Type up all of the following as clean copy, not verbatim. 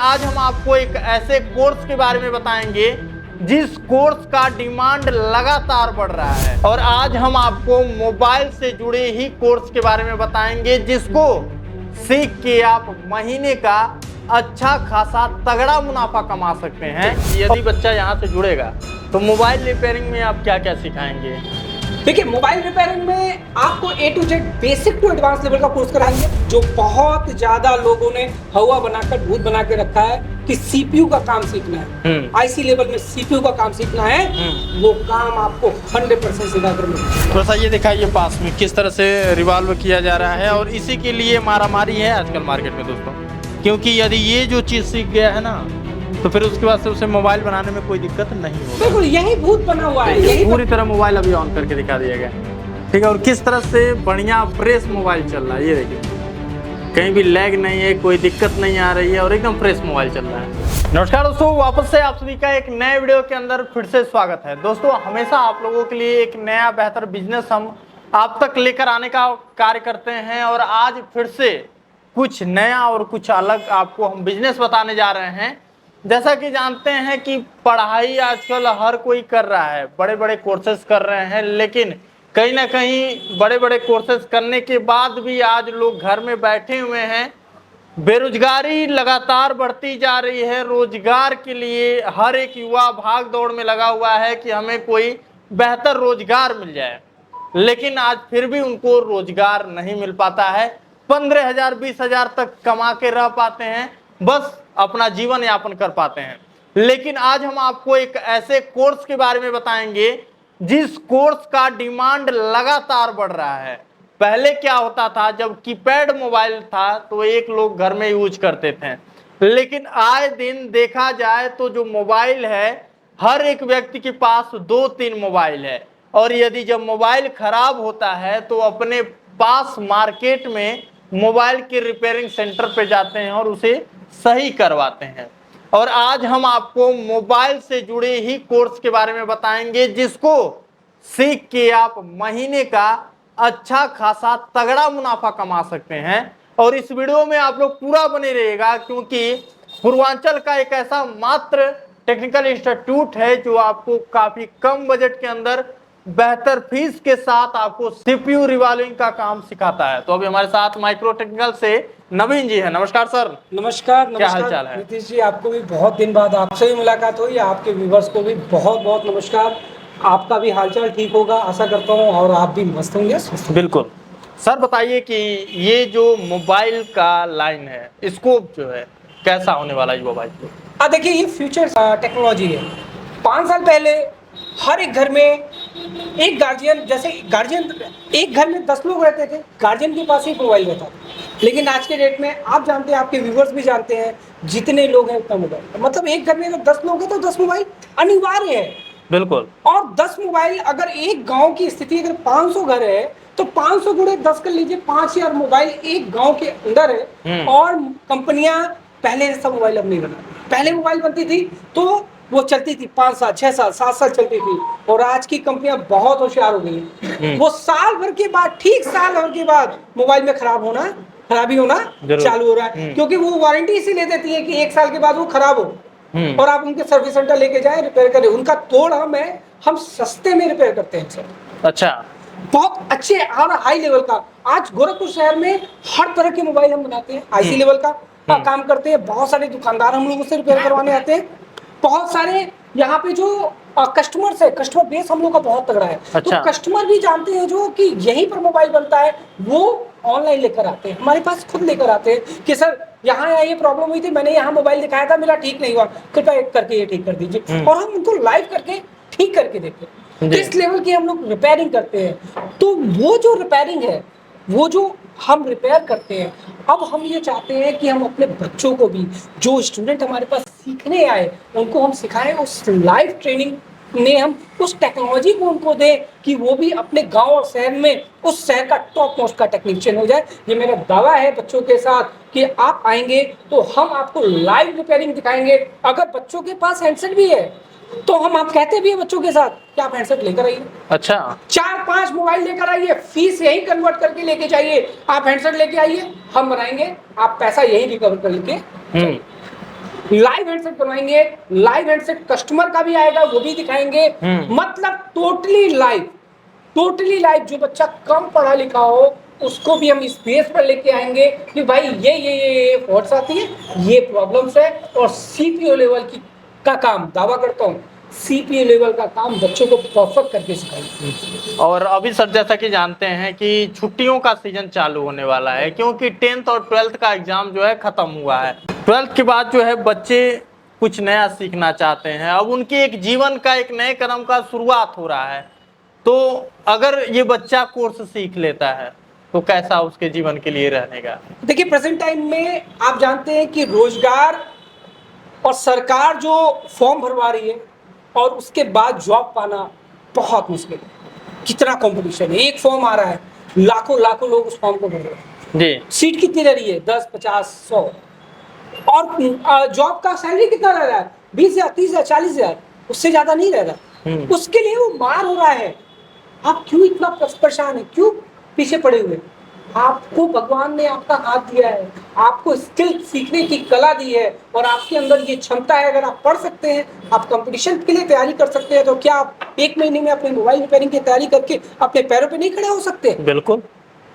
आज हम आपको एक ऐसे कोर्स के बारे में बताएंगे जिस कोर्स का डिमांड लगातार बढ़ रहा है। और आज हम आपको मोबाइल से जुड़े ही कोर्स के बारे में बताएंगे जिसको सीख के आप महीने का अच्छा खासा तगड़ा मुनाफा कमा सकते हैं। यदि बच्चा यहाँ से जुड़ेगा तो मोबाइल रिपेयरिंग में आप क्या क्या सिखाएंगे? देखिए, मोबाइल रिपेयरिंग में आपको A to Z basic to advance level का कोर्स कराएंगे। जो बहुत ज्यादा लोगों ने हवा बनाकर भूत बना के रखा है कि सीपीयू का काम सीखना है, आईसी लेवल में सीपीयू का काम सीखना है, वो काम आपको 100% सिखा कर मिलेगा। थोड़ा सा ये दिखाइए पास में किस तरह से रिवॉल्व किया जा रहा है। और इसी के लिए मारामारी है आजकल मार्केट में दोस्तों, क्योंकि यदि ये जो चीज़ सीख गया है ना तो फिर उसके बाद से उसे मोबाइल बनाने में कोई दिक्कत नहीं होगी। बिल्कुल यही भूत बना हुआ है, यही पूरी तरह मोबाइल अभी ऑन करके दिखा दिया गया, ठीक है। और किस तरह से बढ़िया फ्रेश मोबाइल चल रहा है, ये देखिए, कहीं भी लैग नहीं है, कोई दिक्कत नहीं आ रही है और एकदम फ्रेश मोबाइल चल रहा है। नमस्कार दोस्तों, वापस से आप सभी का एक नए वीडियो के अंदर फिर से स्वागत है। दोस्तों, हमेशा आप लोगों के लिए एक नया बेहतर बिजनेस हम आप तक लेकर आने का कार्य करते हैं। और आज फिर से कुछ नया और कुछ अलग आपको हम बिजनेस बताने जा रहे हैं। जैसा कि जानते हैं कि पढ़ाई आजकल हर कोई कर रहा है, बड़े बड़े कोर्सेज कर रहे हैं, लेकिन कहीं ना कहीं बड़े बड़े कोर्सेज करने के बाद भी आज लोग घर में बैठे हुए हैं। बेरोजगारी लगातार बढ़ती जा रही है। रोजगार के लिए हर एक युवा भाग दौड़ में लगा हुआ है कि हमें कोई बेहतर रोजगार मिल जाए, लेकिन आज फिर भी उनको रोजगार नहीं मिल पाता है। 15,000 20,000 तक कमा के रह पाते हैं, बस अपना जीवन यापन कर पाते हैं। लेकिन आज हम आपको एक ऐसे कोर्स के बारे में बताएंगे जिस कोर्स का डिमांड लगातार बढ़ रहा है। पहले क्या होता था, जब कीपैड मोबाइल था तो एक लोग घर में यूज करते थे, लेकिन आए दिन देखा जाए तो जो मोबाइल है हर एक व्यक्ति के पास 2-3 मोबाइल है। और यदि जब मोबाइल खराब होता है तो अपने पास मार्केट में मोबाइल के रिपेयरिंग सेंटर पे जाते हैं और उसे सही करवाते हैं। और आज हम आपको मोबाइल से जुड़े ही कोर्स के बारे में बताएंगे जिसको सीख के आप महीने का अच्छा खासा तगड़ा मुनाफा कमा सकते हैं। और इस वीडियो में आप लोग पूरा बने रहिएगा, क्योंकि पूर्वांचल का एक ऐसा मात्र टेक्निकल इंस्टीट्यूट है जो आपको काफी कम बजट के अंदर बेहतर फीस के साथ आपको सीपीयू रिवॉल्विंग का काम सिखाता है। तो अभी हमारे साथ माइक्रो टेक्निकल से नवीन जी है। नमस्कार सर। नमस्कार। क्या हाल चाल है? नीतीश जी, आपको भी बहुत दिन बाद आपसे भी मुलाकात हुई। आपके व्यूवर्स को भी बहुत बहुत नमस्कार। आपका भी हालचाल ठीक होगा आशा करता हूँ, और आप भी मस्त होंगे। बिल्कुल सर, बताइए कि ये जो मोबाइल का लाइन है, स्कोप जो है कैसा होने वाला है मोबाइल को? देखिए, ये फ्यूचर टेक्नोलॉजी है। 5 साल पहले हर एक घर में एक गार्जियन, जैसे गार्जियन एक घर में 10 लोग रहते थे, गार्जियन के पास एक मोबाइल रहता था। लेकिन आज के डेट में आप जानते हैं, आपके व्यूवर्स भी जानते हैं, जितने लोग हैं उतना मोबाइल। मतलब एक घर में अगर 10 लोग हैं तो 10 मोबाइल अनिवार्य है। बिल्कुल। और 10 मोबाइल, अगर एक गांव की स्थिति, अगर 500 घर है तो 500 गुणे 10 कर लीजिए, 5,000 मोबाइल एक गांव के अंदर है। और कंपनियां पहले सब मोबाइल अब नहीं बनाती। पहले मोबाइल बनती थी तो वो चलती थी 5 साल 6 साल 7 साल चलती थी। और आज की कंपनियां बहुत होशियार हो गई हैं। वो साल भर के बाद, ठीक साल भर के बाद मोबाइल में खराबी होना चालू हो रहा है, क्योंकि वो वारंटी इसी ले देती है कि 1 साल के बाद वो खराब हो और आप उनके सर्विस सेंटर लेके जाए, रिपेयर करें। उनका तोड़ हम सस्ते में रिपेयर करते हैं सर। अच्छा, बहुत अच्छे और हाई लेवल का। आज गोरखपुर शहर में हर तरह के मोबाइल हम बनाते हैं, आईसी लेवल का काम करते हैं। बहुत सारे दुकानदार हम लोगों से रिपेयर करवाने आते हैं। बहुत सारे यहाँ पे जो कस्टमर्स है, कस्टमर बेस हम लोग का बहुत तगड़ा है। अच्छा। तो कस्टमर भी जानते हैं जो कि यहीं पर मोबाइल बनता है, वो ऑनलाइन लेकर आते हैं, हमारे पास खुद लेकर आते हैं कि सर यहाँ ये प्रॉब्लम हुई थी, मैंने यहाँ मोबाइल दिखाया था, मेरा ठीक नहीं हुआ, कृपया करके ये ठीक कर दीजिए। और हम उनको लाइव करके ठीक करके देते हैं। इस लेवल की हम लोग रिपेयरिंग करते हैं। तो वो जो रिपेयरिंग है, वो जो हम रिपेयर करते हैं, अब हम ये चाहते हैं कि हम अपने बच्चों को भी, जो स्टूडेंट हमारे पास सीखने आए, उनको हम सिखाएं। उस लाइव ट्रेनिंग में हम उस टेक्नोलॉजी को उनको दें कि वो भी अपने गांव और शहर में उस शहर का टॉप मोस्ट का टेक्नीशियन हो जाए। ये मेरा दावा है बच्चों के साथ कि आप आएंगे तो हम आपको लाइव रिपेयरिंग दिखाएंगे। अगर बच्चों के पास हैंडसेट भी है तो आप कहते भी है बच्चों के साथ कि आप हैंडसेट लेकर आइए। अच्छा, 4-5 मोबाइल लेकर आइए, फीस यही कन्वर्ट करके लेके जाइए। आप हैंडसेट लेके आइए, हम बनाएंगे, आप पैसा यही रिकवर कर लेके। लाइव हैंडसेट बनवाएंगे, लाइव हैंडसेट कस्टमर का भी आएगा, वो भी दिखाएंगे। मतलब टोटली लाइव। जो बच्चा कम पढ़ा लिखा हो उसको भी हम इस बेस पर लेके आएंगे कि भाई ये फॉल्ट्स आती है, ये प्रॉब्लम्स है, और सीपीयू लेवल की का काम, दावा करता हूँ सीपीयू लेवल का काम बच्चों को परफेक्ट करके सिखाएंगे। और अभी सर जैसा कि जानते हैं कि छुट्टियों का सीजन चालू होने वाला है, क्योंकि 10th और 12th का एग्जाम जो है खत्म हुआ है। 12th के बाद जो है बच्चे कुछ नया सीखना चाहते हैं, अब उनके एक जीवन का एक नए कदम का शुरुआत हो रहा है। तो अगर ये बच्चा कोर्स सीख लेता है तो कैसा उसके जीवन के लिए रहेगा? देखिए, प्रेजेंट टाइम में आप जानते हैं कि रोजगार और सरकार जो फॉर्म भरवा रही है और उसके बाद जॉब पाना बहुत मुश्किल है। कितना कंपटीशन है, एक फॉर्म आ रहा है, लाखों लोग उस फॉर्म को भर रहे हैं। जी। सीट कितनी रह रही है? 10, 50, 100। और जॉब का सैलरी कितना रह रहा है? 20,000, 30,000, 40,000, उससे ज्यादा नहीं रह रहा। उसके लिए वो मार हो रहा है। आप क्यों इतना परेशान है, क्यों पीछे पड़े हुए? आपको भगवान ने आपका हाथ दिया है, आपको स्किल सीखने की कला दी है, और आपके अंदर ये क्षमता है। अगर आप पढ़ सकते हैं, आप कंपटीशन के लिए तैयारी कर सकते हैं, तो क्या आप एक महीने में अपने मोबाइल रिपेयरिंग की तैयारी करके अपने पैरों पे नहीं खड़े हो सकते? बिल्कुल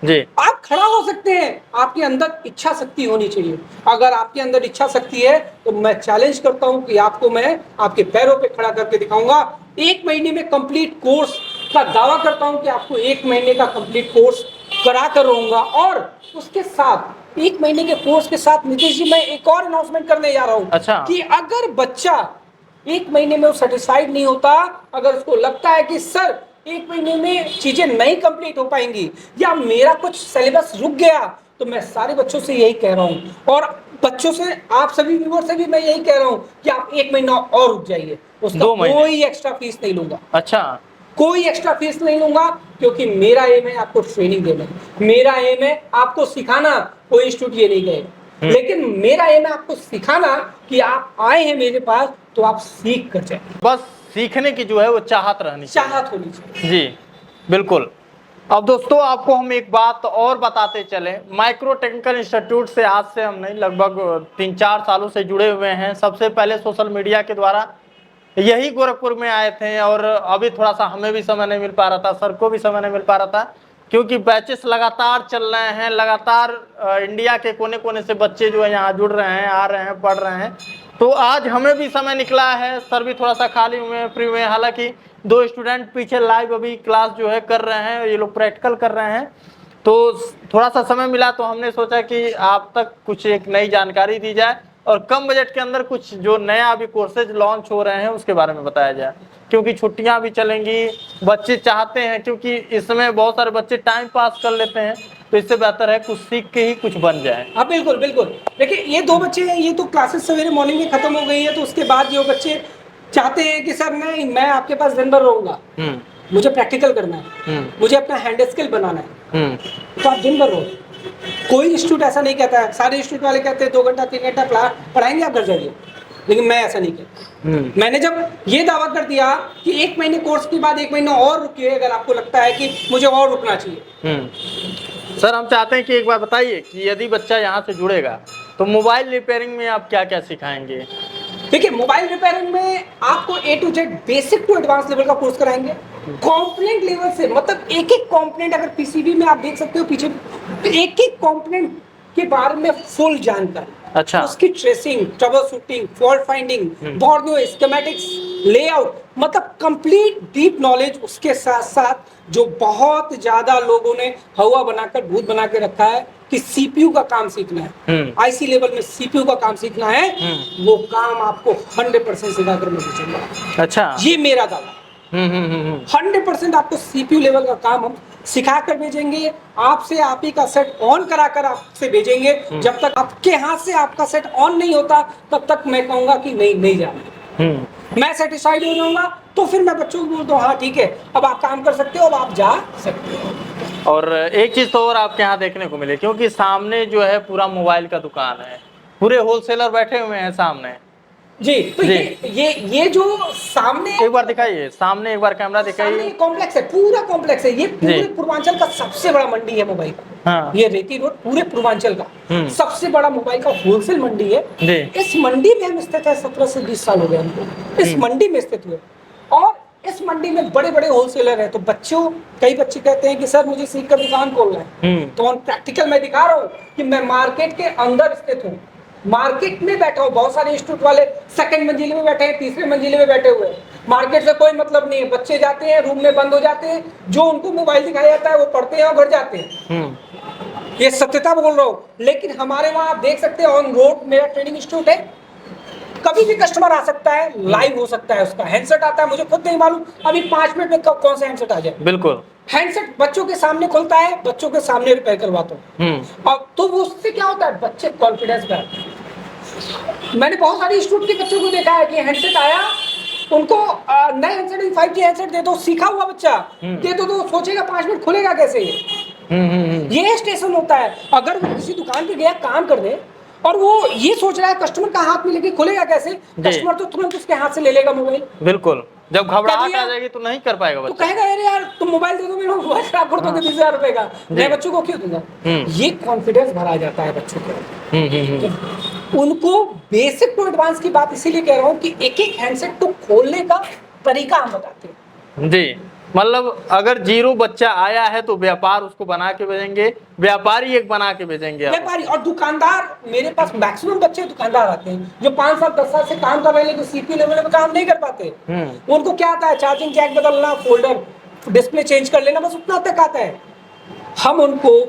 जी। आप खड़ा हो सकते हैं। आपके अंदर इच्छा शक्ति होनी चाहिए। अगर आपके अंदर इच्छा शक्ति है तो मैं चैलेंज करता हूं कि आपको मैं आपके पैरों पे खड़ा करके दिखाऊंगा। 1 महीने में कंप्लीट कोर्स का दावा करता हूं कि आपको 1 महीने का कंप्लीट कोर्स करा कर रहूंगा। और उसके साथ 1 महीने के कोर्स के साथ नीतीश जी, मैं एक और अनाउंसमेंट करने जा रहा हूं। अच्छा। कि अगर बच्चा 1 महीने में सेटिस्फाइड नहीं होता, अगर उसको लगता है कि सर 1 महीने में चीजें नहीं कंप्लीट हो पाएंगी या मेरा कुछ सिलेबस रुक गया, तो मैं सारे बच्चों से यही कह रहा हूं, और बच्चों से, आप सभी व्यूअर से भी मैं यही कह रहा हूं कि आप 1 महीना और रुक जाइए। उसका कोई एक्स्ट्रा फीस नहीं लूंगा। अच्छा। कोई एक्स्ट्रा फीस नहीं लूंगा, क्योंकि मेरा एम है आपको ट्रेनिंग देना, मेरा एम है आपको सिखाना। कोई इंस्टीट्यूट ये नहीं कहेगा, लेकिन मेरा एम है आपको सिखाना कि आप आए हैं मेरे पास तो आप सीख कर जाए। बस सीखने की जो है वो चाहत रहनी चाहिए। चाहत होनी चाहिए। जी बिल्कुल। अब दोस्तों आपको हम एक बात और बताते चले, माइक्रो टेक्निकल इंस्टीट्यूट से आज से हम नहीं, लगभग 3-4 सालों से जुड़े हुए हैं। सबसे पहले सोशल मीडिया के द्वारा यही गोरखपुर में आए थे, और अभी थोड़ा सा हमें भी समय नहीं मिल पा रहा था, सर को भी समय नहीं मिल पा रहा था, क्योंकि बैचेस लगातार चल रहे हैं। लगातार इंडिया के कोने कोने से बच्चे जो है यहाँ जुड़ रहे हैं, आ रहे हैं, पढ़ रहे हैं। तो आज हमें भी समय निकला है, सर भी थोड़ा सा खाली हुए हैं, फ्री हुए हैं। हालांकि 2 स्टूडेंट पीछे लाइव अभी क्लास जो है कर रहे हैं, ये लोग प्रैक्टिकल कर रहे हैं, तो थोड़ा सा समय मिला तो हमने सोचा कि आप तक कुछ एक नई जानकारी दी जाए, और कम बजट के अंदर कुछ जो नया अभी कोर्सेज लॉन्च हो रहे हैं उसके बारे में बताया जाए। क्योंकि छुट्टियां भी चलेंगी, बच्चे चाहते हैं, क्योंकि इस समय बहुत सारे बच्चे टाइम पास कर लेते हैं, तो इससे बेहतर है कुछ सीख के ही कुछ बन जाए। हाँ बिल्कुल बिल्कुल। देखिए, ये 2 बच्चे हैं, ये तो क्लासेस सवेरे मॉर्निंग में खत्म हो गई है, तो उसके बाद जो बच्चे चाहते हैं कि सर नहीं, मैं आपके पास दिन भर रहूंगा, मुझे प्रैक्टिकल करना है, मुझे अपना हैंड स्किल बनाना है, तो आप दिन भर रहो। कोई इंस्टीट्यूट ऐसा नहीं कहता है, सारे इंस्टीट्यूट वाले कहते हैं 2 घंटा 3 घंटा पढ़ाएंगे, आप घर जाइए, लेकिन मैं ऐसा नहीं कहता। मैंने जब ये दावा कर दिया कि 1 महीने कोर्स के बाद 1 महीना और रुकिए, अगर आपको लगता है कि मुझे और रुकना चाहिए। सर हम चाहते हैं कि एक बार बताइए कि यदि बच्चा यहाँ से जुड़ेगा तो मोबाइल रिपेयरिंग में आप क्या क्या सिखाएंगे? देखिए, मोबाइल रिपेयरिंग में आपको A to Z basic to advance level का कोर्स कराएंगे। कंपोनेंट लेवल से, मतलब एक कंपोनेंट, अगर पीसीबी में आप देख सकते हो पीछे, एक कंपोनेंट के बारे में फुल जानकारी। अच्छा। उसकी tracing, troubleshooting, fault finding, बोर्डियो, स्कीमेटिक्स, लेआउट, मतलब कंप्लीट डीप नॉलेज। उसके साथ साथ जो बहुत ज्यादा लोगों ने हवा बनाकर भूत बना के रखा है कि सीपीयू का काम सीखना है, आईसी लेवल में सीपीयू का काम सीखना है, वो काम आपको 100% सिखाकर मैं भेजूंगा। अच्छा। ये मेरा दावा। 100% आपको सीपीयू लेवल का काम हम सिखा कर भेजेंगे। आपसे आप ही का सेट ऑन कराकर आपसे भेजेंगे। जब तक आपके हाथ से आपका सेट ऑन नहीं होता, तब तक मैं कहूंगा कि नहीं जाना। मैं सेटिस्फाइड हो जाऊंगा, तो फिर मैं बच्चों को बोलता हूँ हाँ ठीक है, अब आप काम कर सकते हो, अब आप जा सकते हो। और एक चीज तो और आपके यहाँ देखने को मिले, क्योंकि सामने जो है पूरा मोबाइल का दुकान है, पूरे होलसेलर बैठे हुए हैं सामने, जी तो जी। ये जो सामने एक बार दिखाइए, सामने एक बार कैमरा सामने दिखाइए। कॉम्प्लेक्स है, पूरा कॉम्प्लेक्स है, ये पूरे जी। पूर्वांचल का सबसे बड़ा मंडी है मोबाइल का। हाँ। ये रेती रोड पूरे पूर्वांचल का सबसे बड़ा मोबाइल का होलसेल मंडी है। जी। इस मंडी में हम स्थित है, 17 से 20 साल हो गए हमको इस मंडी में स्थित हुए, और इस मंडी में बड़े बड़े होलसेलर हैं। तो कई बच्चे कहते हैं कि सर मुझे सीख कर दुकान खोलना है, तो ऑन प्रैक्टिकल मैं दिखा रहा हूँ कि मैं मार्केट के अंदर स्थित हूँ, मार्केट में बैठा हूँ। बहुत सारे इंस्टीट्यूट वाले सेकंड मंजिले में बैठे हैं, तीसरे मंजिले में बैठे हुए हैं, मार्केट से कोई मतलब नहीं है। बच्चे जाते हैं, रूम में बंद हो जाते हैं, जो उनको मोबाइल दिखाया जाता है वो पढ़ते हैं और घर जाते हैं। ये सत्यता बोल रहा हूँ। लेकिन हमारे वहां आप देख सकते हैं, ऑन रोड मेरा ट्रेनिंग इंस्टीट्यूट है, कभी भी कस्टमर आ सकता है, लाइव हो सकता है, उसका हैंडसेट आता है, मुझे खुद नहीं मालूम अभी 5 मिनट में कौन सा हैंडसेट आ जाए। बिल्कुल। हैंडसेट बच्चों के सामने खुलता है, बच्चों के सामने रिपेयर करवाता हूँ, और तो वो उससे क्या होता है, बच्चे कॉन्फिडेंस में आते हैं। मैंने बहुत सारे इंस्टीट्यूट के बच्चों को देखा है कि हैंडसेट आया, उनको नए हैंडसेट 5G हैंडसेट दे दो, सीखा हुआ बच्चा दे दो, तो सोचेगा 5 मिनट खुलेगा कैसे ये स्टेशन होता है। अगर वो किसी दुकान पे गया काम करने और वो ये सोच रहा है कस्टमर का हाथ में लेके खुलेगा कैसे, कस्टमर तो तुरंत उसके हाथ से ले लेगा मोबाइल। बिल्कुल, जब घबराहट क्या आ जाएगी तो नहीं कर पाएगा तो बच्चा। कहेगा अरे यार तुम मोबाइल दे दो, मेरा मोबाइल खराब कर दोगे 20,000 रुपए का, मैं बच्चों को क्यों दूंगा। ये कॉन्फिडेंस भरा जाता है बच्चों को। उनको बेसिक टू एडवांस की बात इसीलिए कह रहा हूँ कि एक एक हैंडसेट को खोलने का तरीका हम बताते हैं। जी, मतलब अगर 0 बच्चा आया है तो व्यापार उसको बना के भेजेंगे, व्यापारी एक बना के भेजेंगे। व्यापारी और दुकानदार, मेरे पास मैक्सिमम बच्चे दुकानदार आते हैं जो 5 साल 10 साल से काम कर रहे हैं, लेकिन सीपीयू लेवल पे काम नहीं कर पाते। उनको क्या आता है, चार्जिंग जैक बदलना, फोल्डर डिस्प्ले चेंज कर लेना, बस उतना तक आता है। हम उनको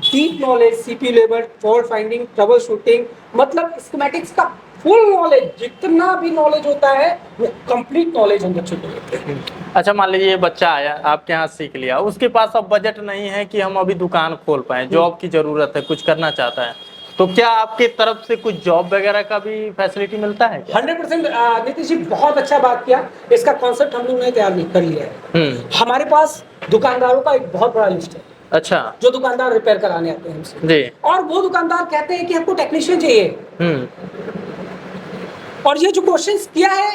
deep knowledge, CPU level, fault finding, trouble shooting, मतलब स्कीमेटिक्स का फुल नॉलेज, जितना भी नॉलेज होता है वो कंप्लीट नॉलेज हम बच्चों को देते हैं। अच्छा, मान लीजिए बच्चा आया आपके यहाँ सीख लिया, उसके पास अब बजट नहीं है कि हम अभी दुकान खोल पाए, जॉब की जरूरत है, कुछ करना चाहता है, तो क्या आपके तरफ से कुछ जॉब वगैरह का भी फैसिलिटी मिलता है? 100% नीतीश जी बहुत अच्छा बात किया, इसका कॉन्सेप्ट हम लोग ने तैयार कर लिया है। हमारे पास दुकानदारों का एक बहुत बड़ा लिस्ट है। अच्छा, जो दुकानदार रिपेयर कराने आते हैं हमसे जी, और वो दुकानदार कहते हैं कि हमको टेक्नीशियन चाहिए। और ये जो क्वेश्चंस किया है,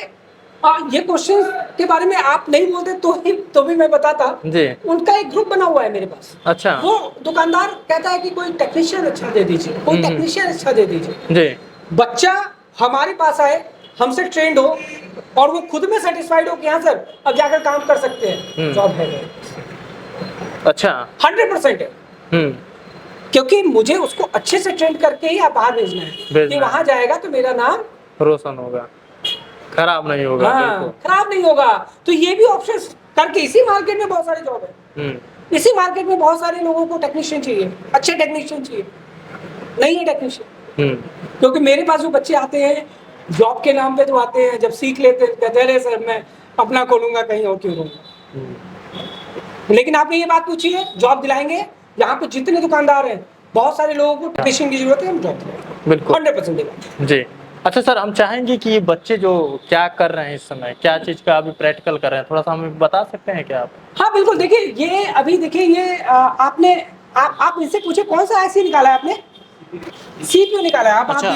ये क्वेश्चंस के बारे में आप नहीं बोलते तो भी मैं बताता जी। उनका एक ग्रुप बना हुआ है मेरे पास। अच्छा, वो दुकानदार कहता है कि कोई टेक्नीशियन अच्छा दे दीजिए, कोई टेक्नीशियन अच्छा दे दीजिए जी। बच्चा हमारे पास आए, हमसे ट्रेंड हो और वो खुद में सेटिस्फाइड हो कि हाँ सर अब जाकर काम कर सकते हैं, जॉब है। अच्छा, 100% है। क्योंकि मुझे उसको अच्छे से ट्रेंड करके ही आप बाहर भेजना है कि वहां जाएगा तो मेरा नाम रोशन होगा, खराब नहीं होगा। हाँ, खराब नहीं होगा। तो ये भी ऑप्शन करके, इसी मार्केट में बहुत सारे जॉब है, इसी मार्केट में बहुत सारे लोगों को टेक्नीशियन चाहिए, अच्छे टेक्नीशियन चाहिए, नहीं है टेक्नीशियन। क्योंकि मेरे पास जो बच्चे आते हैं जॉब के नाम पे तो आते हैं, जब सीख लेते हैं कहते हैं सर मैं अपना खोलूंगा, कहीं और क्यों करूंगा। लेकिन आपने ये बात पूछी है, जॉब दिलाएंगे। यहाँ पे जितने दुकानदार हैं, बहुत सारे लोगों को टेक्नीशियन की जरूरत है, हम जॉब दिलाएंगे। बिल्कुल 100% जी। अच्छा सर, हम चाहेंगे कि ये बच्चे जो क्या कर रहे हैं इस समय, क्या चीज का अभी प्रैक्टिकल कर रहे हैं, थोड़ा सा हमें बता सकते हैं क्या आप? हाँ बिल्कुल, देखिए ये अभी देखिए ये आपने आप इनसे पूछे कौन सा आईसी निकाला है आपने? सीपीयू निकाला है। अच्छा।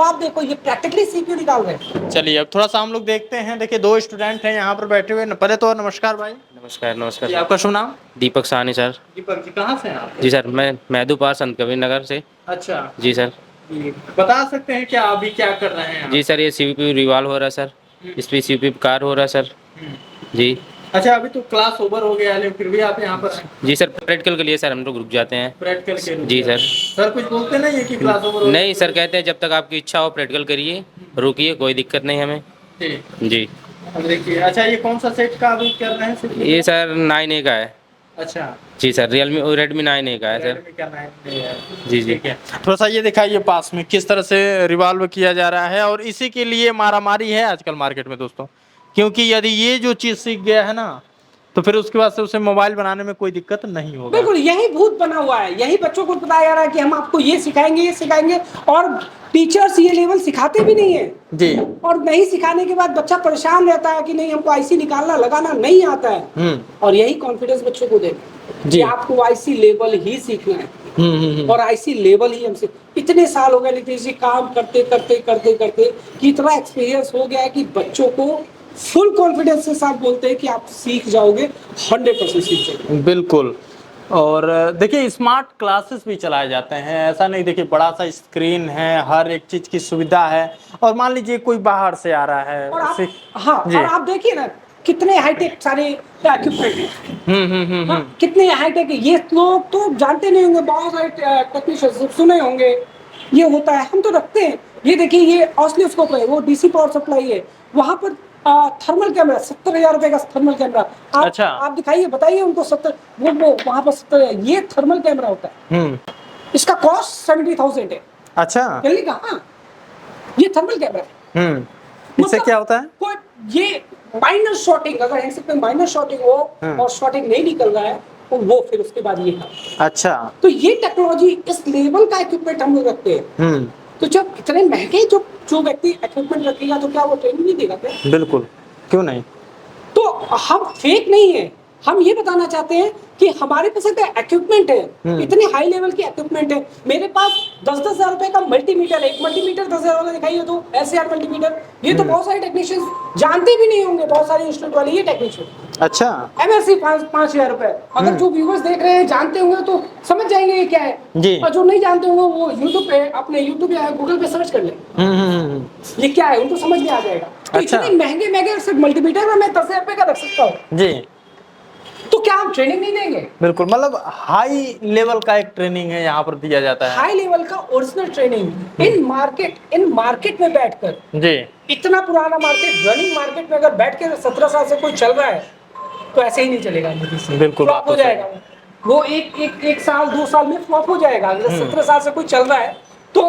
आप देखो ये प्रैक्टिकली सीपीयू निकाल रहे हैं। चलिए अब थोड़ा सा हम लोग देखते हैं। देखिए 2 स्टूडेंट हैं यहाँ पर बैठे हुए। पहले तो नमस्कार भाई। नमस्कार। नमस्कार। आपका शुभ नाम? दीपक साहनी सर। दीपक जी कहाँ से हैं आप? जी सर, मैं महदूपार संत कबीर नगर से। अच्छा जी सर। बता सकते हैं क्या अभी क्या कर रहे हैं? जी सर, ये सीपीयू रिवॉल्व हो रहा है सर, इस पे सीपीयू कार हो रहा है सर जी। अच्छा, अभी तो क्लास ओवर हो गया है, फिर भी आप यहाँ पर? जी सर, प्रैक्टिकल के लिए सर हम लोग रुक जाते हैं। प्रैक्टिकल के? जी सर। सर कुछ बोलते नहीं है कि क्लास ओवर? नहीं सर, कहते हैं जब तक आपकी इच्छा हो प्रैक्टिकल करिए, रुकिए, कोई दिक्कत नहीं हमें जी। देखिए, अच्छा ये कौन सा सेट का अभी कर रहे हैं? ये सर 9A का है। अच्छा जी सर, रेडमी 9A का है सर। जी जी। थोड़ा सा ये दिखाइए पास में किस तरह से रिवॉल्व किया जा रहा है, और इसी के लिए मारामारी है आजकल मार्केट में दोस्तों। क्योंकि यदि ये जो चीज सीख गया है ना, तो फिर उसके बाद से उसे मोबाइल बनाने में कोई दिक्कत नहीं होगा। बिल्कुल, यही भूत बना हुआ है, यही बच्चों को बताया जा रहा है कि हम आपको ये सिखाएंगे, और टीचर्स ये लेवल सिखाते भी नहीं है जी। और नहीं सिखाने के बाद बच्चा परेशान रहता है कि नहीं हमको आईसी निकालना लगाना नहीं आता है, और यही कॉन्फिडेंस बच्चों को देना जी, आपको आईसी लेवल ही सीखना है। और आईसी लेवल ही हमसे इतने साल हो गए नितिश जी काम करते करते करते करते कि इतना एक्सपीरियंस हो गया है कि बच्चों को फुल कॉन्फिडेंस के साथ बोलते हैं कि आप सीख जाओगे, 100% सीख जाओगे। बिल्कुल। और देखिए स्मार्ट क्लासेस भी चलाए जाते हैं, ऐसा नहीं, देखिए बड़ा सा स्क्रीन है, हर एक चीज की सुविधा है। और मान लीजिए कोई बाहर से आ रहा है और आप, जी। और आप देखिए ना कितने हाईटेक सारे इक्विपमेंट हैं। कितने हाईटेक, ये लोग तो जानते नहीं होंगे, बहुत सारे टेक्नीशियन सुने होंगे ये होता है, हम तो रखते हैं। ये देखिए ये ऑसिलोस्कोप है, वो डीसी पावर सप्लाई है, वहां पर थर्मल कैमरा 70,000 रुपए का थर्मल कैमरा। अच्छा। आप दिखाइए, बताइए उनको 70, वो वहां पर 70,000 ये थर्मल कैमरा होता है। इसका कॉस्ट 70,000 है। अच्छा। जल्दी कहा, ये थर्मल कैमरा है। इससे क्या होता है? कोई ये माइनर शॉटिंग, अगर हैंडसेट में माइनर शॉटिंग हो और शॉटिंग नहीं निकल रहा है तो वो फिर उसके बाद ये है। अच्छा। तो ये टेक्नोलॉजी, इस लेवल का इक्विपमेंट हम लोग रखते हैं। तो जब इतने महंगे जो व्यक्ति इक्विपमेंट रखेगा तो क्या वो ट्रेनिंग नहीं देगा क्या? बिल्कुल, क्यों नहीं। तो हम फेक नहीं है, हम ये बताना चाहते हैं कि हमारे पास एक इक्विपमेंट है, इतने हाई लेवल के इक्विपमेंट है। मेरे पास 10-10 हजार रुपए का मल्टीमीटर है, एक मल्टीमीटर 10,000 वाला दिखाइए तो, SAR मल्टीमीटर। ये तो बहुत सारे टेक्नीशियंस जानते भी नहीं होंगे, बहुत सारे इंस्टीट्यूट वाले ये टेक्नीशियन। अच्छा। MSc 5,000 रुपए। अगर जो व्यूअर्स देख रहे हैं जानते होंगे तो समझ जाएंगे ये क्या है जी। और जो नहीं जानते होंगे वो यूट्यूब पे, अपने यूट्यूब या गूगल पे सर्च कर ले ये क्या है, उनको समझ में आ जाएगा। तो अच्छा। इतने महंगे महंगे सिर्फ मल्टीमीटर में मैं 10,000 रुपए का रख सकता हूँ, जी। तो क्या हम ट्रेनिंग नहीं देंगे? बिल्कुल, मतलब हाई लेवल का एक ट्रेनिंग है यहाँ पर दिया जाता है। हाई लेवल का ओरिजिनल ट्रेनिंग इन मार्केट में बैठकर। जी। इतना पुराना मार्केट, रनिंग मार्केट में अगर बैठ के 17 साल से कोई चल रहा है तो ऐसे ही नहीं चलेगा। बिल्कुल, फ्लॉप हो जाएगा वो, एक साल 2 साल में फ्लॉप हो जाएगा। अगर 17 साल से कोई चल रहा है तो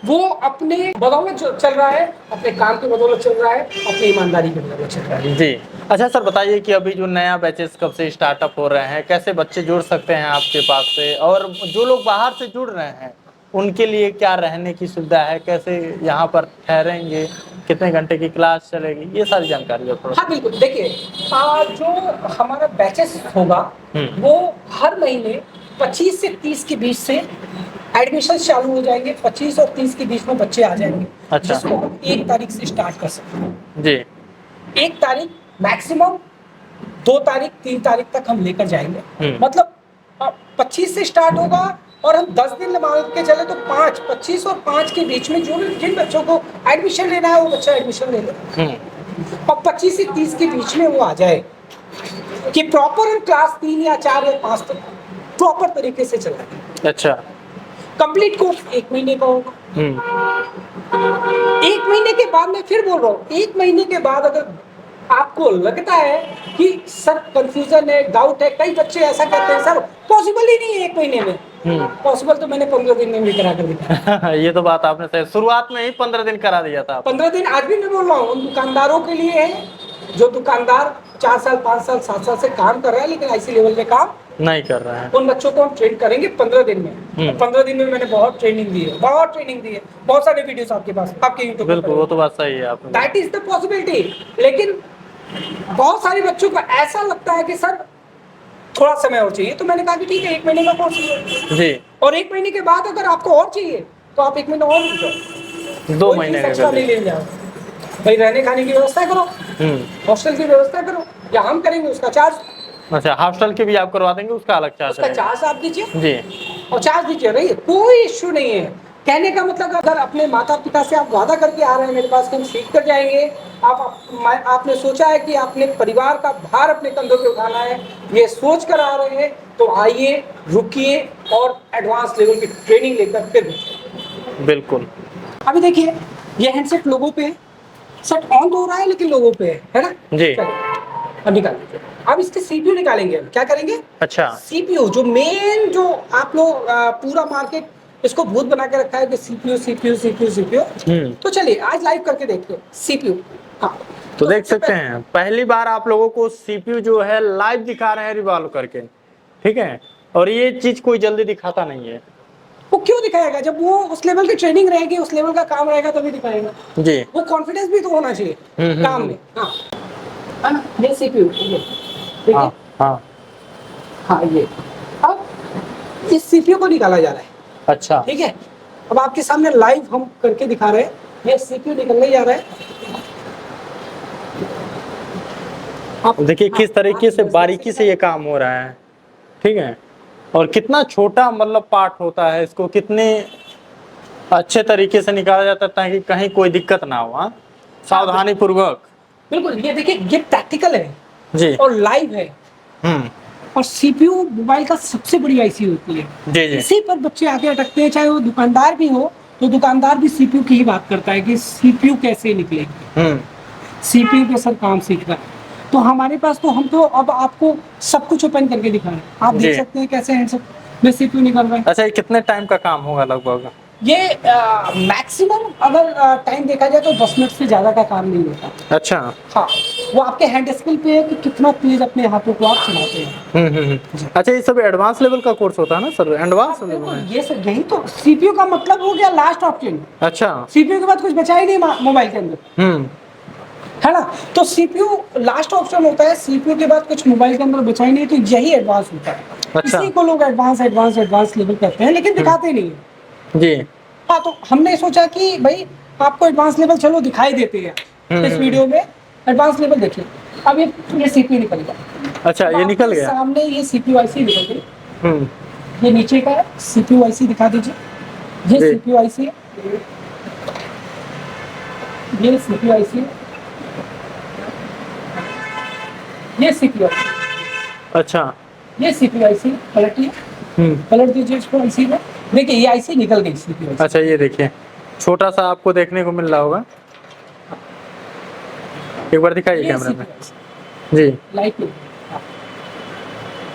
वो अपने बदौलत चल रहा है, अपने काम की बदौलत चल रहा है, अपनी ईमानदारी की बदौलत चल रहा है। जी। अच्छा सर, बताइए कि अभी जो नया बैचेस कब से स्टार्टअप हो रहे हैं, कैसे बच्चे जुड़ सकते हैं आपके पास से, और जो लोग बाहर से जुड़ रहे हैं उनके लिए क्या रहने की सुविधा है, कैसे यहाँ पर ठहरेंगे, कितने घंटे की क्लास चलेगी, ये सारी जानकारी है थोड़ा। हाँ बिल्कुल, देखिए जो हमारा बैचेस होगा वो हर महीने 25 से 30 के बीच से एडमिशन चालू हो जाएंगे। 25 और 30 के बीच में बच्चे आ जाएंगे। अच्छा। जिसको हम 1 तारीख से स्टार्ट कर सकते हैं। जी। 1 तारीख मैक्सिमम, 2 तारीख 3 तारीख तक हम लेकर जाएंगे। मतलब 25 से स्टार्ट होगा और हम 10 दिन मान के चले तो 25 और 5 के बीच में जो जिन बच्चों को एडमिशन लेना है वो बच्चा एडमिशन ले ले। और 25 से 30 के बीच में वो आ जाए कि प्रॉपर हम क्लास 3 या 4 या 5 तक प्रॉपर तरीके से चलाएं। अच्छा। कंप्लीट कोर्स 1 महीने का होगा। 1 महीने के बाद, मैं फिर बोल रहा हूँ, 1 महीने के बाद अगर आपको लगता है कि सर कंफ्यूजन है, डाउट है, कई बच्चे ऐसा कहते हैं सर पॉसिबल ही नहीं है 1 महीने में। पॉसिबल तो मैंने 15 दिन में भी करा कर दिखाया। ये तो बात आपने सही, शुरुआत में ही 15 दिन करा दिया था। 15 दिन आज भी मैं बोल रहा हूँ उन दुकानदारों के लिए है जो दुकानदार 4 साल 5 साल 7 साल से काम कर रहा है लेकिन IC लेवल पे काम नहीं कर रहे हैं। उन बच्चों को हम ट्रेन करेंगे 15 दिन में। 15 दिन में मैंने बहुत ट्रेनिंग दी है, बहुत सारे वीडियोस आपके पास, आपके यूट्यूब पर। बिल्कुल, वो तो बात सही है आपने। That is the possibility. लेकिन बहुत सारे बच्चों को ऐसा लगता है कि सर थोड़ा समय और चाहिए, तो मैंने कहा कि ठीक है 1 महीने का कोर्स है जी, और 1 महीने के बाद अगर आपको और चाहिए तो आप 1 महीना और रुक जाओ, 2 महीने का एक्स्ट्रा नहीं ले जाओ। भाई रहने खाने की व्यवस्था करो, हॉस्टल की व्यवस्था करो, या हम करेंगे उसका चार्ज। अच्छा, हॉस्टल की भी आप करवा देंगे, उसका अलग चार्ज उसका चार्ज आप दीजिए जी, और चार्ज दीजिए, नहीं कोई इश्यू नहीं है। कहने का मतलब अगर अपने माता पिता से आप वादा करके आ रहे हैं मेरे पास कि हम सीख कर जाएंगे, आपने सोचा है कि आपने परिवार का भार अपने कंधों पे उठाना है, ये सोच कर आ रहे हैं, तो आइए, रुकिए और एडवांस लेवल की ट्रेनिंग लेकर फिर। बिल्कुल। अभी देखिए ये हैंडसेट लोगों पे, सेट ऑन तो हो रहा है लेकिन लोगों पे है ना जी। अब निकाल, अब इसके CPU निकालेंगे। क्या करेंगे? अच्छा, CPU जो मेन, जो आप लोग पूरा मार्केट इसको भूत बना के रखा है कि CPU। तो चलिए आज लाइव करके देखते हैं CPU। हाँ तो देख सकते हैं, पहली बार आप लोगों को CPU जो है लाइव दिखा रहे हैं रिवॉल्व करके, ठीक है। और ये चीज कोई जल्दी दिखाता नहीं है। वो क्यों दिखाएगा? जब वो उस लेवल की ट्रेनिंग रहेगी, उस लेवल का काम रहेगा तभी दिखाएगा जी। वो कॉन्फिडेंस भी तो होना चाहिए काम में। हाँ है ना, ये CPU, ये हाँ हाँ हाँ, ये अब इस सीपीयू को निकाला जा रहा है, अच्छा ठीक है। अब आपके सामने लाइव हम करके दिखा रहे हैं, ये सीपीयू निकलने जा रहा है। आप देखिए किस तरीके से बारीकी से ये काम हो रहा है, ठीक है। और कितना छोटा मतलब पार्ट होता है, इसको कितने अच्छे तरीके से निकाला जाता है ताकि कहीं कोई दिक्कत ना हो। हाँ? सावधानी पूर्वक। बिल्कुल, ये देखिए ये प्रैक्टिकल है जी। और लाइव है। हम्म। और सीपीयू मोबाइल का सबसे बड़ी आईसी होती है। जी जी। इसी पर बच्चे आके अटकते हैं, चाहे वो दुकानदार भी हो तो दुकानदार भी सीपीयू की ही बात करता है कि सीपीयू कैसे निकलेगी, सीपीयू पे सर काम सीख रहा है। तो हमारे पास तो हम तो अब आपको सब कुछ ओपन करके दिखा रहे हैं, आप जी। देख सकते हैं कैसे हैंडसेट में सीपीयू निकल रहा है। अच्छा, ये कितने टाइम का काम होगा लगभग? ये मैक्सिमम अगर टाइम देखा जाए तो 10 मिनट से ज्यादा का काम नहीं होता। अच्छा। हाँ, वो आपके हैंड स्किल पे है कि कितना तेज अपने हाथों को आप चलाते हैं। अच्छा, ये सब एडवांस लेवल का कोर्स होता है ना सर? एडवांस लेवल बिल्कुल, में। ये सब यही तो सीपीयू का मतलब हो गया लास्ट ऑप्शन। अच्छा। सीपीयू के बाद कुछ बचा ही नहीं मोबाइल के अंदर, है ना। तो सीपीयू लास्ट ऑप्शन होता है, सीपीयू के बाद कुछ मोबाइल के अंदर बचा ही नहीं, तो यही एडवांस होता है। अच्छा। इसी को लोग एडवांस एडवांस एडवांस लेवल कहते हैं, लेकिन दिखाते नहीं है। जी। हाँ, तो हमने सोचा कि भाई आपको एडवांस लेवल चलो दिखाई देते हैं इस वीडियो में। एडवांस लेवल देखिए, अब ये सीपीयू निकल गया। अच्छा, ये निकल गया। सामने ये सीपीयू आईसी निकल गई। हम्म। ये नीचे का है, सीपीयू आईसी दिखा दीजिए। ये जी। सीपीयू आईसी है, ये सीपीयू आईसी है, ये सीपीयू आईसी। अच्छा। ये सीपीयू आईसी पलटिए, पलट दीजिए इसको आईसी में। देखिए ये आईसी निकल गई सीपीयू आईसी। अच्छा, ये देखिए छोटा सा आपको देखने को मिल रहा होगा, एक बार दिखाइए ये कैमरा में। CPU जी। लाइट में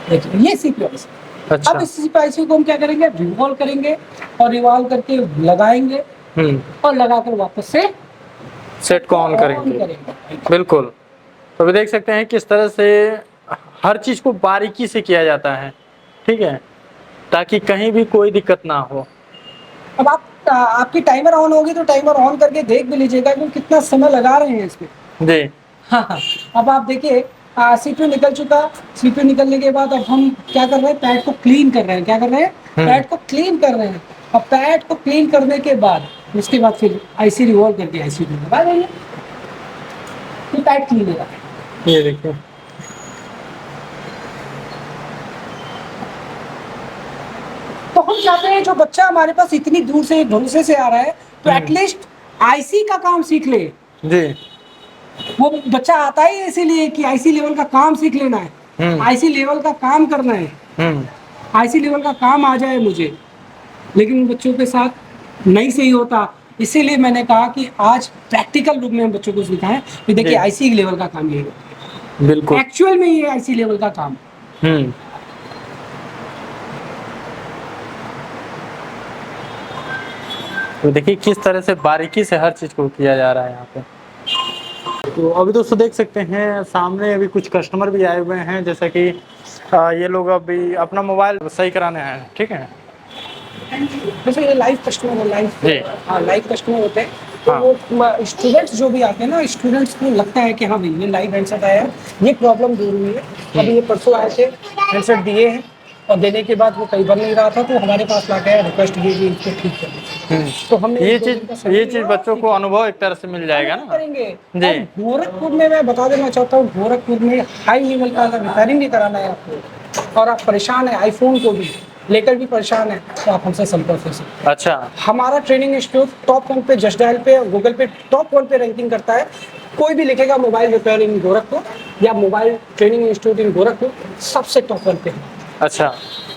देखिए, ये सीपीयू आईसी। अच्छा। अब इस सीपीयू आईसी को हम क्या करेंगे, रिवॉल्व करेंगे और रिवॉल्व करके लगाएंगे और लगाकर वापस से सेट को ऑन करेंगे। बिल्कुल। तो अभी देख सकते हैं किस तरह से हर चीज को बारीकी से किया जाता है, ठीक है, ताकि कहीं भी कोई दिक्कत ना हो। अब आपकी टाइमर ऑन होगी तो टाइमर ऑन करके देख भी लीजिएगा कि कितना समय लगा रहे हैं इसमें। जी। हाँ हाँ, अब आप देखिए सीपीयू निकल चुका। सीपीयू निकलने के बाद अब हम क्या कर रहे हैं, पैड को क्लीन कर रहे हैं। क्या कर रहे हैं, पैड को क्लीन कर रहे हैं। अब पैड को क्लीन करने के बाद उसके बाद फिर आईसी रिवॉल्व करके आईसी में लगा देंगे, तो पैड क्लीन हो जाता है। ये देखिए। तो हम चाहते हैं जो बच्चा हमारे पास इतनी दूर से भरोसे से आ रहा है तो एटलीस्ट आईसी का काम सीख ले। जी। वो बच्चा आता ही इसीलिए कि आईसी लेवल का काम सीख लेना है, आईसी लेवल का काम करना है, आईसी लेवल का काम आ जाए मुझे। लेकिन बच्चों के साथ नहीं सही होता, इसीलिए मैंने कहा कि आज प्रैक्टिकल रूप में हम बच्चों को सिखाएं कि देखिए आईसी लेवल का काम ये है। बिल्कुल। एक्चुअल में ये आईसी लेवल का काम। तो देखिए किस तरह से बारीकी से हर चीज को किया जा रहा है यहाँ पे। तो अभी दोस्तों देख सकते हैं सामने अभी कुछ कस्टमर भी आए हुए हैं, जैसे कि ये लोग अभी अपना मोबाइल सही कराने आए हैं, ठीक है। जैसे ये लाइव कस्टमर है, लाइव कस्टमर होते हैं। तो वो स्टूडेंट्स जो भी आते हैं ना, स्टूडेंट्स को लगता है कि हाँ भाई ये लाइव हैंडसेट आया है, ये प्रॉब्लम दूर हुई है। अभी ये परसों आए थे, हैंडसेट दिए हैं और देने के बाद वो कहीं बन नहीं रहा था, तो हमारे पास ला के रिक्वेस्ट की कि इसको ठीक कर। तो हमने ये चीज बच्चों को अनुभव एक तरह से मिल जाएगा ना। करेंगे जी। गोरखपुर में मैं बता देना चाहता हूँ, गोरखपुर में हाई लेवल का अगर रिपेयरिंग भी कराना है आपको और आप परेशान है, आईफोन को भी लेकर भी परेशान है, तो आप हमसे संपर्क कर सकते हैं। अच्छा। हमारा ट्रेनिंग इंस्टीट्यूट टॉप 1 पे, जस्ट डायल पे, गूगल पे टॉप 1 पे रैंकिंग करता है। कोई भी लिखेगा मोबाइल रिपेयर इन गोरखपुर या मोबाइल ट्रेनिंग इंस्टीट्यूट इन गोरखपुर, सबसे टॉप 1 पे है। अच्छा।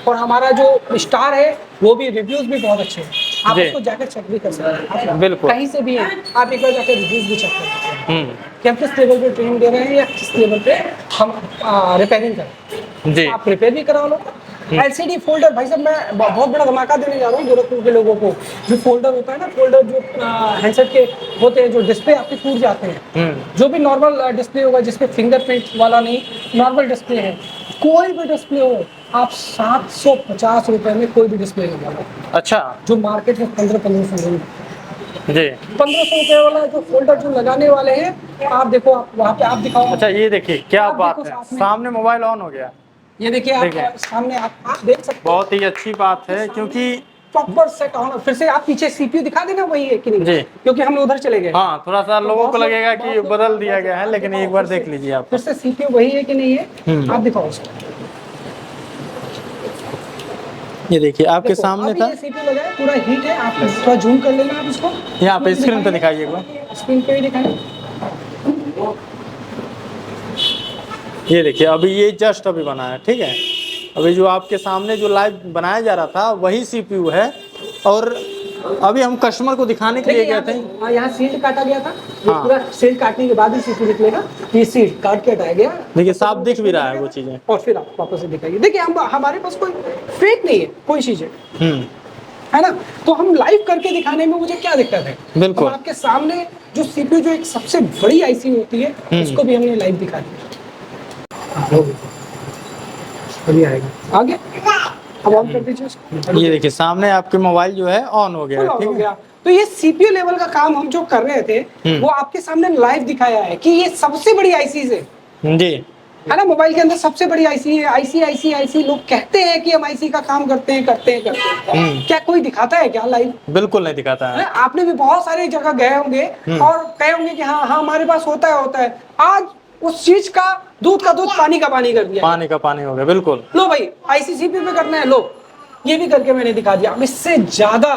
और हमारा जो स्टार है वो भी, रिव्यूज भी बहुत अच्छे हैं, आप जी। उसको जाकर चेक भी कर सकते हैं। बिल्कुल। कहीं से भी है, आप एक बार जाकर रिव्यूज भी चेक कर सकते हैं कि हम किस लेवल पे ट्रेनिंग दे रहे हैं या किस लेवल पे हम रिपेयरिंग करें। जी। आप रिपेयर भी करा लो। एलसीडी फोल्डर, भाई साहब मैं बहुत बड़ा धमाका देने जा रहा हूँ गोरखपुर के लोगों को। जो फोल्डर होता है ना, फोल्डर जो हैंडसेट के होते हैं, जो डिस्प्ले आपके टूट जाते हैं, जो भी नॉर्मल डिस्प्ले होगा जिसपे फिंगरप्रिंट वाला नहीं, नॉर्मल डिस्प्ले है, कोई भी डिस्प्ले हो, आप 750 रुपए में कोई भी डिस्प्ले ले जाओ। अच्छा। जो मार्केट में 1500 जी। 1500 रुपए वाला जो फोल्डर जो लगाने वाले हैं, आप देखो, आप वहाँ पे आप दिखाओ। अच्छा, ये देखिए क्या आप बात देखो है, साथ में। सामने मोबाइल ऑन हो गया। ये देखिए देखिए। आप सामने आप देख सकते हैं बहुत ही अच्छी बात है क्योंकि प्रॉपर सेट ऑन। फिर से आप पीछे सीपीयू दिखा देना वही है कि नहीं, जी। क्योंकि हम उधर चले गए। हाँ थोड़ा सा लोगों को बहुत लगेगा कि बहुत बदल दिया गया है, लेकिन एक बार देख लीजिए आप। फिर से सीपीयू वही है कि नहीं है, आप दिखाओ उसको। ये देखिए आपके देखो, सामने अभी था, ये सीपीयू लगा है, पूरा हीट है। आप थोड़ा जूम कर लेना आप इसको, यहाँ पे स्क्रीन पे दिखाइए एक बार। स्क्रीन पे ही दिखाएं। ये देखिए अभी ये जस्ट अभी बना है, ठीक है। अभी जो आपके सामने जो लाइव बनाया जा रहा था वही सीपीयू है, और अभी हम कस्टमर को दिखाने के लिए गए थे। यहाँ सीट काटा गया था, ये हाँ। पूरा सीट काटने के बाद ही सीपीयू निकलेगा। ये सीट काट के हटाया गया, देखिए साफ दिख भी रहा है वो चीजें। और फिर आप वापस से दिखाइए। देखिए हम हमारे पास कोई फेक नहीं है, कोई चीजें है ना, तो हम लाइव करके दिखाने में मुझे क्या दिक्कत है। बिल्कुल। हम आपके सामने जो सीपीयू जो एक सबसे बड़ी आईसी होती है उसको भी हमने लाइव दिखा दिया। अभी आएगा आगे, अब ऑन कर दीजिए इसको। ये देखिए सामने आपके मोबाइल जो है ऑन हो गया फुल है, ऑन ठीक हो है। गया। तो ये सीपीयू लेवल का काम हम जो कर रहे थे वो आपके सामने लाइव दिखाया है कि ये सबसे बड़ी आईसी है जी। है ना, मोबाइल के अंदर सबसे बड़ी आईसी है। आईसी लोग कहते हैं कि हम आईसी का काम करते हैं। क्या कोई दिखाता है क्या लाइव? बिल्कुल नहीं दिखाता है। आपने भी बहुत सारी जगह गए होंगे और कहे होंगे कि हाँ हाँ हमारे पास होता है। आज उस चीज का दूध का दूध पानी का पानी कर दिया। पानी का पानी हो गया, बिल्कुल। लो भाई आईसीसीपी पे करना है, लो ये भी करके मैंने दिखा दिया। अब इससे ज्यादा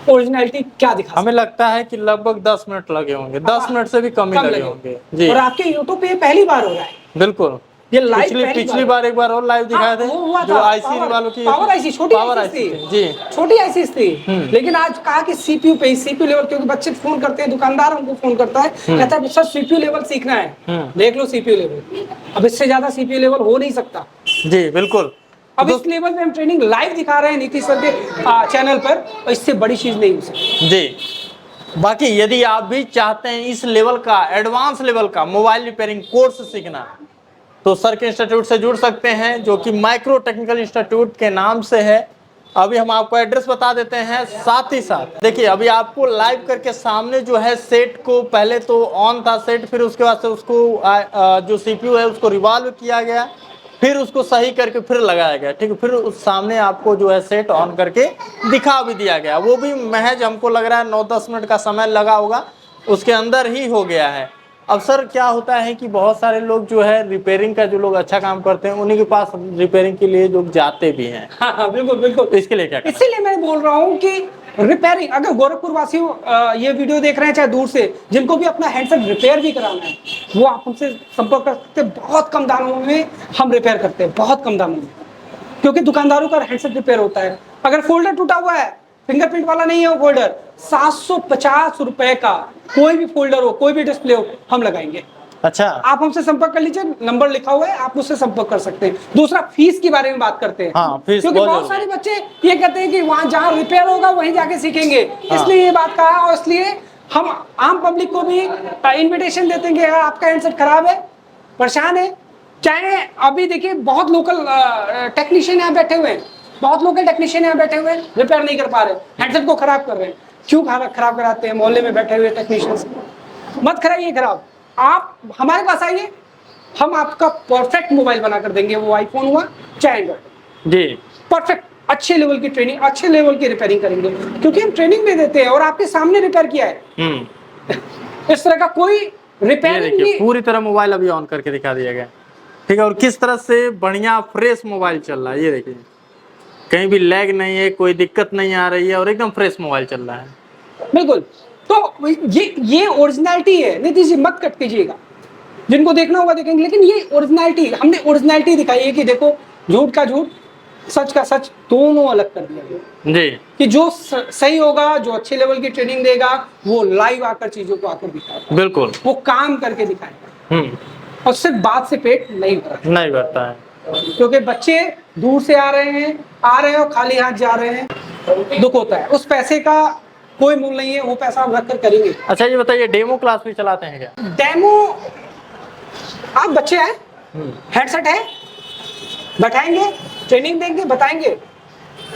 ओरिजिनलिटी क्या दिखा? हमें लगता है कि लगभग 10 मिनट लगे होंगे, 10 मिनट से भी कम ही लगे होंगे जी। और आपके यूट्यूब पे ये पहली बार हो रहा है, बिल्कुल। ये लाइव पिछली बार एक बार और लाइव दिखाए थे, जो आईसी वालों की पावर आईसी, छोटी पावर आईसी आईसी थी जी, छोटी आईसी थी। लेकिन आज कहा कि सीपीयू पे, सीपीयू लेवल, क्योंकि बच्चे फोन करते हैं, दुकानदार हमको फोन करता है, कहता है सर सीपीयू लेवल सीखना है। देख लो सीपीयू लेवल, अब इससे ज्यादा सीपीयू लेवल हो नहीं सकता जी बिल्कुल। अब इस लेवल पे हम ट्रेनिंग लाइव दिखा रहे हैं नीतीश सर के चैनल पर, और इससे बड़ी चीज नहीं हो सकती जी। बाकी यदि आप भी चाहते हैं इस लेवल का, एडवांस लेवल का मोबाइल रिपेयरिंग कोर्स सीखना, तो सर के इंस्टीट्यूट से जुड़ सकते हैं, जो कि माइक्रो टेक्निकल इंस्टीट्यूट के नाम से है। अभी हम आपको एड्रेस बता देते हैं, साथ ही साथ देखिए अभी आपको लाइव करके सामने जो है सेट को, पहले तो ऑन था सेट, फिर उसके बाद से उसको जो सीपीयू है उसको रिवॉल्व किया गया, फिर उसको सही करके फिर लगाया गया, ठीक है। फिर उस सामने आपको जो है सेट ऑन करके दिखा भी दिया गया, वो भी महज हमको लग रहा है 9-10 मिनट का समय लगा होगा, उसके अंदर ही हो गया है। अब सर क्या होता है कि बहुत सारे लोग जो है रिपेयरिंग का, जो लोग अच्छा काम करते हैं उन्हीं के पास रिपेयरिंग के लिए लोग जाते भी हैं। हाँ बिल्कुल बिल्कुल। तो इसके लिए क्या करना? इसीलिए मैं बोल रहा हूँ कि रिपेयरिंग, अगर गोरखपुर वासी ये वीडियो देख रहे हैं चाहे दूर से, जिनको भी अपना हैंडसेट रिपेयर भी कराना है, वो आप हमसे संपर्क कर सकते हैं। बहुत कम दामों में हम रिपेयर करते हैं, बहुत कम दामों में, क्योंकि दुकानदारों का हैंडसेट रिपेयर होता है। अगर फोल्डर टूटा हुआ है, फिंगरप्रिंट वाला नहीं है वो फोल्डर, 750 रुपए का कोई भी फोल्डर हो, कोई भी डिस्प्ले हो, हम लगाएंगे। अच्छा, आप हमसे संपर्क कर लीजिए, नंबर लिखा हुआ है, आप मुझसे संपर्क कर सकते हैं। दूसरा, फीस के बारे में बात करते हैं। हाँ, फीस क्योंकि बहुत सारे बच्चे ये कहते हैं कि वहां जहाँ रिपेयर होगा वहीं जाके सीखेंगे, इसलिए ये बात कहा। और इसलिए हम आम पब्लिक को भी इन्विटेशन देते हैं कि अगर आपका हैंडसेट खराब है, परेशान है, चाहे अभी देखिए बहुत लोकल टेक्नीशियन यहाँ बैठे हुए हैं, बहुत लोकल टेक्नीशियन यहाँ बैठे हुए हैं, रिपेयर नहीं कर पा रहे, हैंडसेट को खराब कर रहे हैं। क्यों खराब कराते हैं? मोहल्ले में बैठे हुए टेक्नीशियंस, मत कराइए खराब, आप हमारे पास आइए, हम आपका परफेक्ट मोबाइल बना कर देंगे, वो आईफोन हुआ चाहे एंड्रॉइड जी, परफेक्ट अच्छे लेवल की ट्रेनिंग, अच्छे लेवल की रिपेयरिंग करेंगे, क्योंकि हम ट्रेनिंग भी देते हैं और आपके सामने रिपेयर किया है। इस तरह का कोई रिपेयरिंग नहीं। पूरी तरह मोबाइल अभी ऑन करके दिखा दिया गया, ठीक है। और किस तरह से बढ़िया फ्रेश मोबाइल चल रहा है, ये देखिए, कहीं भी लैग नहीं है, कोई दिक्कत नहीं आ रही है, और एकदम फ्रेश मोबाइल चल रहा है। बिल्कुल, तो ये ओरिजिनलिटी है। नीतीश जी मत कट कीजिएगा, जिनको देखना होगा देखेंगे, लेकिन ये ओरिजिनलिटी, हमने ओरिजिनलिटी दिखाई है कि देखो, झूठ का झूठ, सच का सच, दोनों अलग कर दिया गया जी, कि जो सही होगा, जो अच्छे लेवल की ट्रेनिंग देगा, वो लाइव आकर चीजों को आकर दिखाएगा, बिल्कुल, वो काम करके दिखाएगा, और सिर्फ बात से पेट नहीं भरता है, क्योंकि बच्चे दूर से आ रहे हैं और खाली हाथ जा रहे हैं, दुख होता है। उस पैसे का कोई मूल्य नहीं है, वो पैसा हम रख कर करेंगे। अच्छा ये बताइए, डेमो क्लास भी चलाते हैं क्या? डेमो, आप बच्चे हैं, हेडसेट है, बैठाएंगे, ट्रेनिंग देंगे, बताएंगे,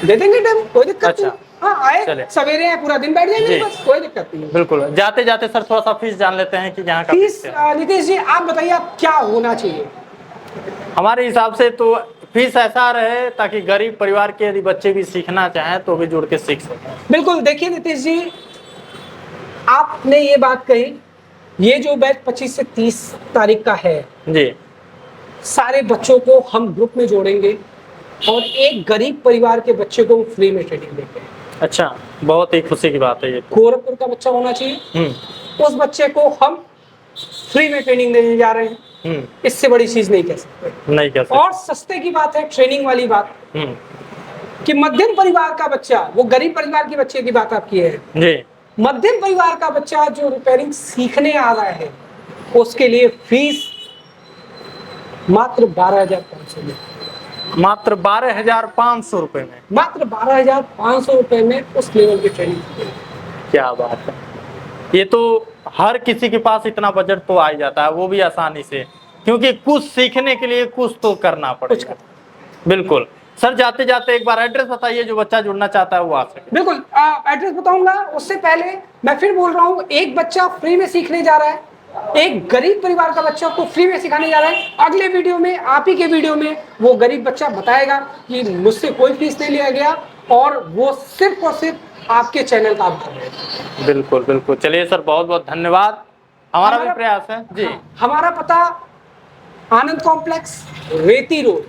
दे देंगे डेमो, कोई दिक्कत नहीं। हाँ आए, सवेरे हैं, पूरा दिन बैठ जाएंगे, बस कोई दिक्कत नहीं। बिल्कुल। जाते जाते सर थोड़ा सा फीस जान लेते हैं कि यहाँ का फीस। नीतीश जी आप बताइए, आप क्या होना चाहिए? हमारे हिसाब से तो फीस ऐसा रहे ताकि गरीब परिवार के यदि बच्चे भी सीखना चाहें तो भी जुड़ के सीख सकें। बिल्कुल। देखिए नीतीश जी, आपने ये बात कही, ये जो बैच 25 से 30 तारीख का है जी, सारे बच्चों को हम ग्रुप में जोड़ेंगे और एक गरीब परिवार के बच्चे को फ्री में ट्रेनिंग देंगे। अच्छा, बहुत ही खुशी की बात है ये। गोरखपुर का बच्चा होना चाहिए, उस बच्चे को हम फ्री में ट्रेनिंग देने जा रहे हैं। इससे बड़ी चीज नहीं कह सकते, नहीं कह सकते। और सस्ते की बात है, ट्रेनिंग वाली बात कि मध्यम परिवार का बच्चा, वो गरीब परिवार के बच्चे की बात आप किए हैं जी, मध्यम परिवार का बच्चा जो रिपेयरिंग सीखने आ रहा है उसके लिए फीस मात्र 12,500 में, मात्र 12,500 रुपए में, मात्र 12,500 रुपए में उस लेवल की ट्रेनिंग। क्या बात है। ये तो हर किसी के पास इतना बजट तो आ ही जाता है, वो भी आसानी से, क्योंकि कुछ सीखने के लिए कुछ तो करना पड़ेगा। बिल्कुल सर, जाते जाते एक बार एड्रेस बताइए, जो बच्चा जुड़ना चाहता है वो आ सके। बिल्कुल, एड्रेस बताऊंगा, उससे पहले मैं फिर बोल रहा हूँ, एक बच्चा फ्री में सीखने जा रहा है, एक गरीब परिवार का बच्चा को फ्री में सिखाने जा रहा है। अगले वीडियो में, आप ही के वीडियो में, वो गरीब बच्चा बताएगा कि मुझसे कोई फीस नहीं लिया गया और वो सिर्फ और सिर्फ आपके चैनल का आभार है। बिल्कुल बिल्कुल। चलिए सर, बहुत बहुत धन्यवाद। हमारा भी प्रयास है जी। हमारा पता आनंद कॉम्प्लेक्स, रेती रोड,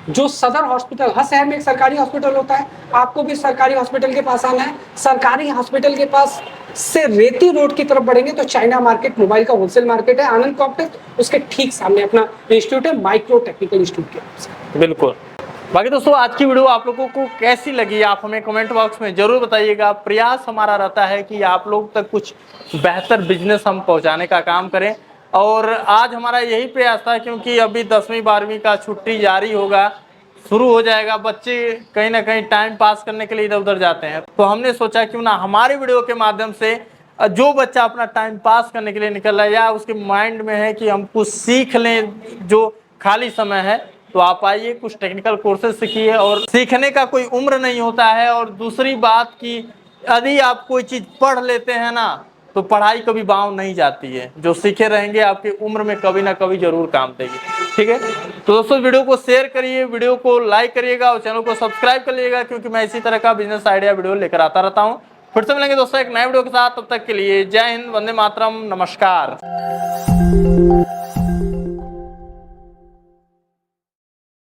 जो सदर हॉस्पिटल, हर शहर में एक सरकारी हॉस्पिटल होता है, आपको भी सरकारी हॉस्पिटल के पास आना है। सरकारी हॉस्पिटल के पास से रेती रोड की तरफ बढ़ेंगे तो चाइना मार्केट, मोबाइल का होलसेल मार्केट है, आनंद कॉम्प्लेक्स, उसके ठीक सामने अपना इंस्टीट्यूट है, माइक्रो टेक्निकल इंस्टीट्यूट के। बिल्कुल। बाकी दोस्तों, आज की वीडियो आप लोगों को कैसी लगी आप हमें कमेंट बॉक्स में जरूर बताइएगा। प्रयास हमारा रहता है कि आप लोग तक कुछ बेहतर बिजनेस हम पहुंचाने का काम करें, और आज हमारा यही प्रयास था, क्योंकि अभी 10वीं 12वीं का छुट्टी जारी होगा, शुरू हो जाएगा, बच्चे कहीं ना कहीं टाइम पास करने के लिए इधर उधर जाते हैं, तो हमने सोचा क्यों ना हमारे वीडियो के माध्यम से जो बच्चा अपना टाइम पास करने के लिए निकल रहा है या उसके माइंड में है कि हम कुछ सीख लें, जो खाली समय है, तो आप आइए, कुछ टेक्निकल कोर्सेज सीखिए। और सीखने का कोई उम्र नहीं होता है। और दूसरी बात कि यदि आप कोई चीज़ पढ़ लेते हैं ना, तो पढ़ाई कभी बाँव नहीं जाती है, जो सीखे रहेंगे आपकी उम्र में कभी ना कभी जरूर काम देगी। ठीक है, तो दोस्तों वीडियो को शेयर करिए, वीडियो को लाइक करिएगा और चैनल को सब्सक्राइब कर लीजिएगा, क्योंकि मैं इसी तरह का बिजनेस आइडिया वीडियो लेकर आता रहता हूँ। फिर से मिलेंगे दोस्तों एक नए वीडियो के साथ, तब तक के लिए जय हिंद, वंदे मातरम, नमस्कार।